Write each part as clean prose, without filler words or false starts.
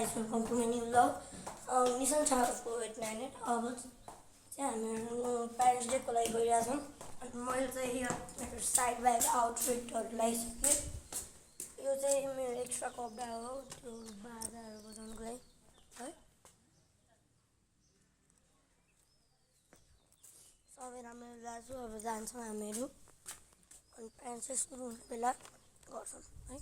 guys, welcome to my new vlog. Nissan Charles with 9 अब चाहिँ हामीहरू प्यारेन्ट्स डेको लागि गइरहेको छौँ अनि मैले चाहिँ यो साइड ब्याग आउटफिटहरू लगाइसकेँ। यो चाहिँ मेरो एक्स्ट्रा कपडा हो त्यो बाजाहरू बजाउनुको लागि है। सबै राम्रो ल्याएको छु। अब जान्छौँ हामीहरू अनि प्यारेन्ट्स सुरु हुने बेला गर्छौँ है।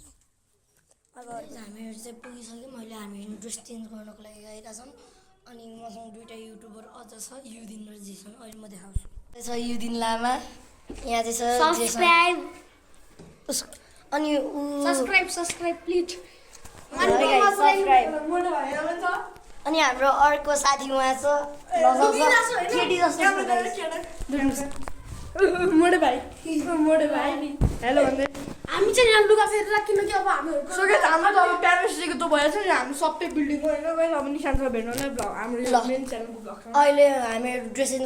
अब हामीहरू चाहिँ पुगिसक्यौँ। मैले हामीहरू ड्रेस चेन्ज गर्नको लागि गएका छौँ अनि मसँग दुईवटा युट्युबर अझ छ, युदिन र जेसन। अहिले म देखाउँछु। छ युदिन लामा, यहाँ चाहिँ छ सब्सक्राइब अनि सब्सक्राइब प्लिज अनि हाम्रो अर्को साथी उहाँ छ केटी जस्तो मोडे भाइ हेलो भन्दै हामी चाहिँ यहाँ लुगा फेरेर किनकि अब हामीहरुको सके हाम्रो त अब प्यारेन्ट्स डेको त भएछ नि। हामी सबै बिल्डिङको हैन गएर अब निशान्त भेट्न नै ब्लग हाम्रो मेन च्यानलको ब्लग छ। अहिले हामीहरू ड्रेसिङ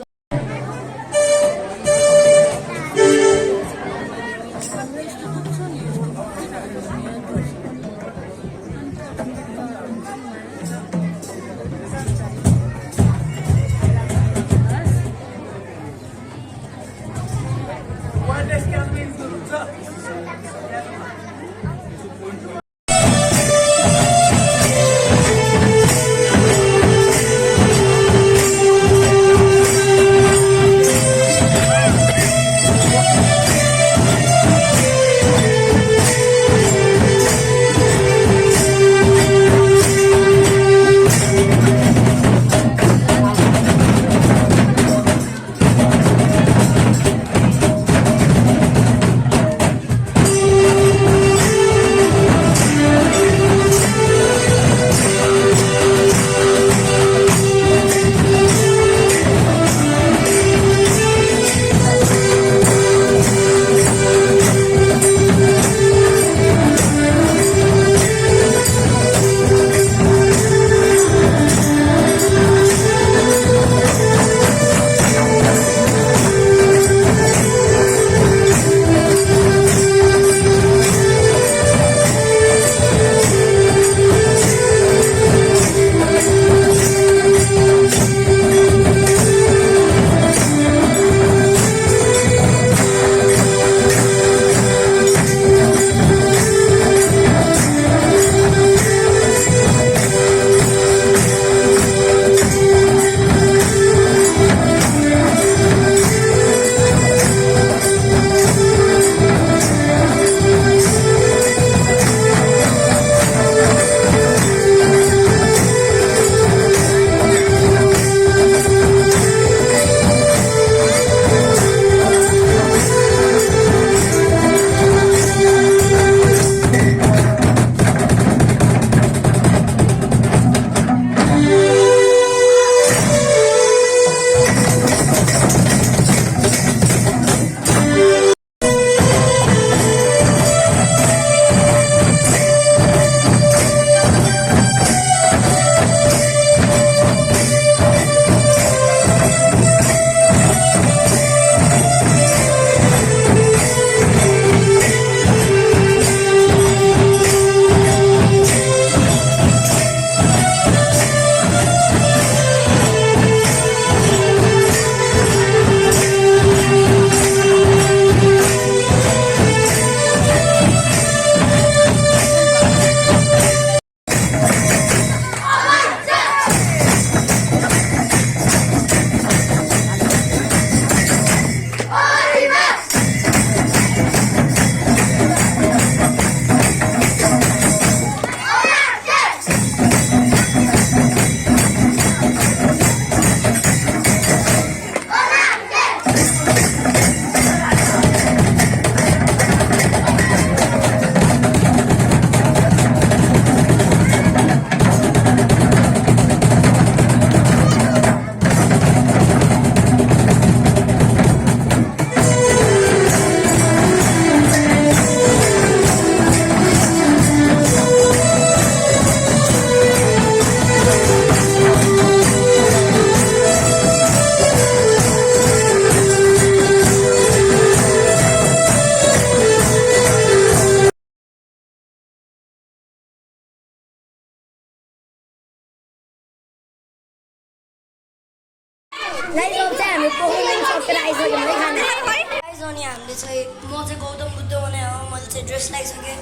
गाइस अब चाहिँ हामी परफर्मेन्स सकेर आइसक्यौँ है खाना गाइस अनि हामीले चाहिँ म चाहिँ गौतम बुद्ध बनाए हो मैले चाहिँ ड्रेस लगाइसकेँ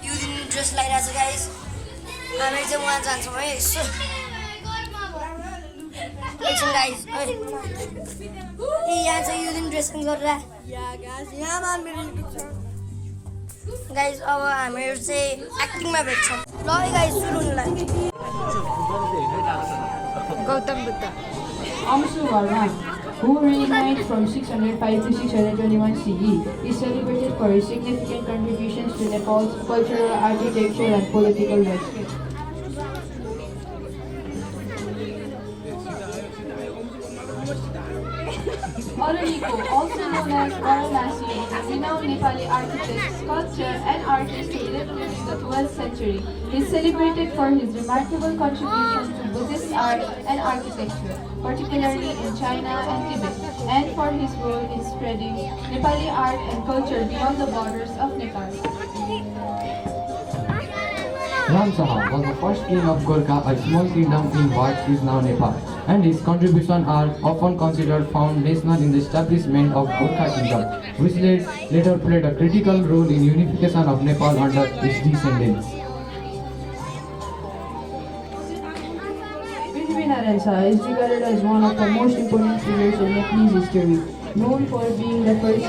यो दिन ड्रेस लगाइरहेको छ गाइस हामी चाहिँ उहाँ जान्छौँ है यसो एकछिन गाइस है ए यहाँ चाहिँ यो दिन ड्रेसिङ गरेर गाइस अब हामीहरू चाहिँ एक्टिङमा भेट्छौँ ल है गाइस सुरु हुनु लाग्यो Gautam Buddha Amsuvarna, who reigned from 605 to 621 CE, is celebrated for his significant contributions to Nepal's cultural, architecture, and political landscape. Araliko, also known as Varanasi, is a renowned Nepali architect, sculptor, and artist who lived during the 12th century. He is celebrated for his remarkable contributions to Buddhist art and architecture, particularly in China and Tibet, and for his role in spreading Nepali art and culture beyond the borders of Nepal. Ramsaha was the first king of Gorkha, a small kingdom in what is now Nepal, and his contributions are often considered foundational in the establishment of Gorkha kingdom, which later played a critical role in unification of Nepal under its descendants. Prithvinarayan is regarded as one of the most important figures in Nepalese history. Known for being the first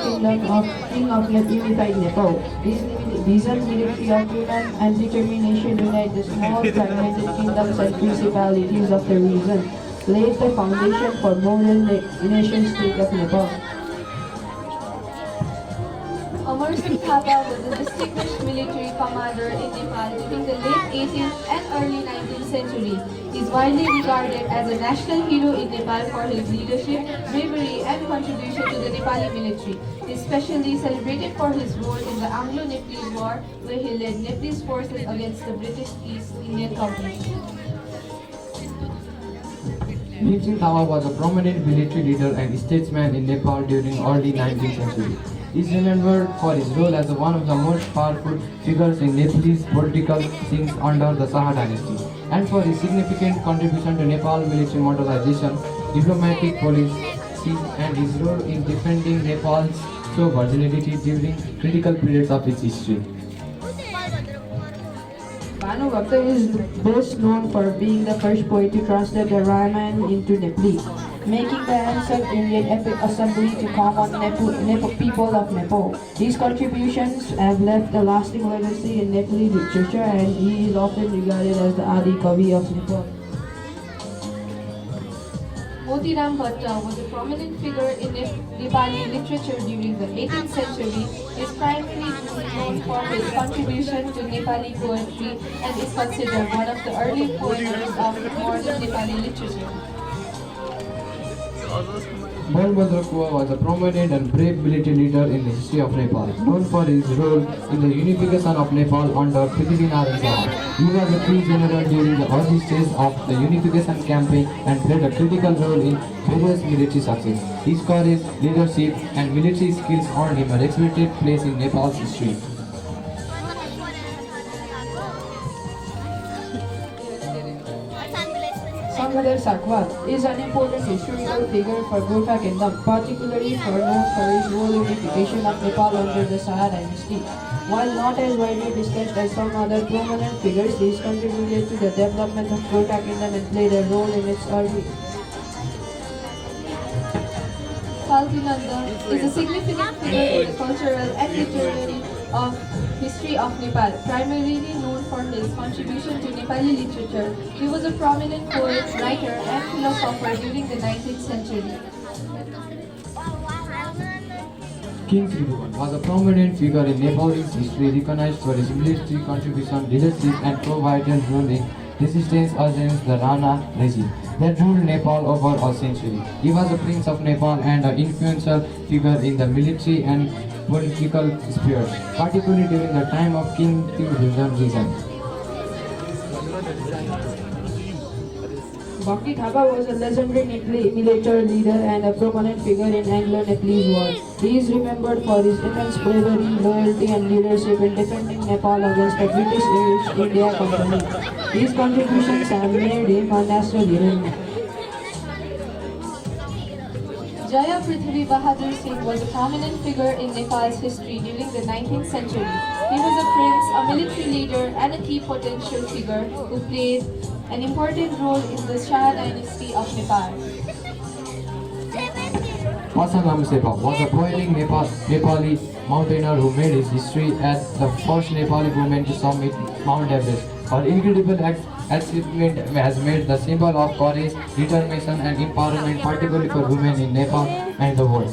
king of unified Nepal, his vision, military acumen, and determination to unite the small fragmented kingdoms and principalities of the region laid the foundation for modern nation state of Nepal. Amar Singh Thapa was a distinguished military commander in Nepal during the late 18th and early 19th century. He is widely regarded as a national hero in Nepal for his leadership, bravery, and contribution to the Nepali military. He is especially celebrated for his role in the Anglo-Nepalese War, where he led Nepalese forces against the British East Indian Company. Bhim Singh Thapa was a prominent military leader and statesman in Nepal during early 19th century. He is remembered for his role as one of the most powerful figures in Nepalese political scenes under the Shaha dynasty, and for his significant contribution to Nepal military modernization, diplomatic policy, and his role in defending Nepal's sovereignty during critical periods of its history. Bhanubhakta is best known for being the first poet to translate the Ramayana into Nepali, making the ancient Indian epic assembly to common people of Nepal. His contributions have left a lasting legacy in Nepali literature, and he is often regarded as the Adi Kavi of Nepal. Motiram Bhatta was a prominent figure in Nepali literature during the 18th century. He is primarily known for his contribution to Nepali poetry and is considered one of the early poets of modern Nepali literature. Balbhadra Kua was a prominent and brave military leader in the history of Nepal, known for his role in the unification of Nepal under Prithvinarayan Saha. He was a key general during the early stages of the unification campaign and played a critical role in various military success. His courage, leadership, and military skills earned him a respected place in Nepal's history. Sanghadar Sakwa is an important historical figure for Gorkha Kingdom, particularly known for his role in unification of Nepal under the Shaha dynasty. While not as widely discussed as some other prominent figures, he has contributed to the development of Gorkha Kingdom and played a role in its early. Kalkinanda is a significant figure in the cultural and literary history of Nepal, primarily known for his contribution to Nepali literature. He was a prominent poet, writer, and philosopher during the 19th century. King Srivardhan was a prominent figure in Nepalese history, recognized for his military contribution, leadership, and provided role in resistance against the Rana regime that ruled Nepal over a century. He was a prince of Nepal and an influential figure in the military and political spheres, particularly during the time of King Srivardhan's reign. Bhakti Thapa was a legendary military leader and a prominent figure in Anglo-Nepalese War. He is remembered for his immense bravery, loyalty, and leadership in defending Nepal against the British East India Company. His contributions have made him a national hero. Jaya Prithvi Bahadur Singh was a prominent figure in Nepal's history during the 19th century. He was a prince, a military leader, and a key potential figure who played an important role in the Shah dynasty of Nepal. Pasangam Sepa was a toiling Nepali mountaineer who made his history as the first Nepali woman to summit Mount Everest. Her incredible achievement has made the symbol of courage, determination and empowerment, particularly for women in Nepal and the world.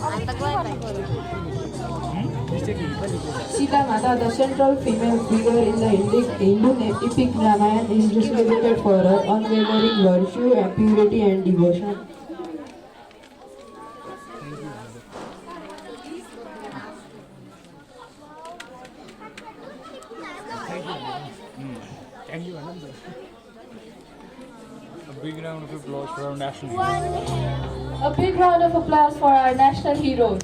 Sita Mata, the central female figure in the Hindu epic Ramayana, is celebrated for her unwavering virtue, purity and devotion. A big round of applause for our national hero. A big round of applause for our national heroes.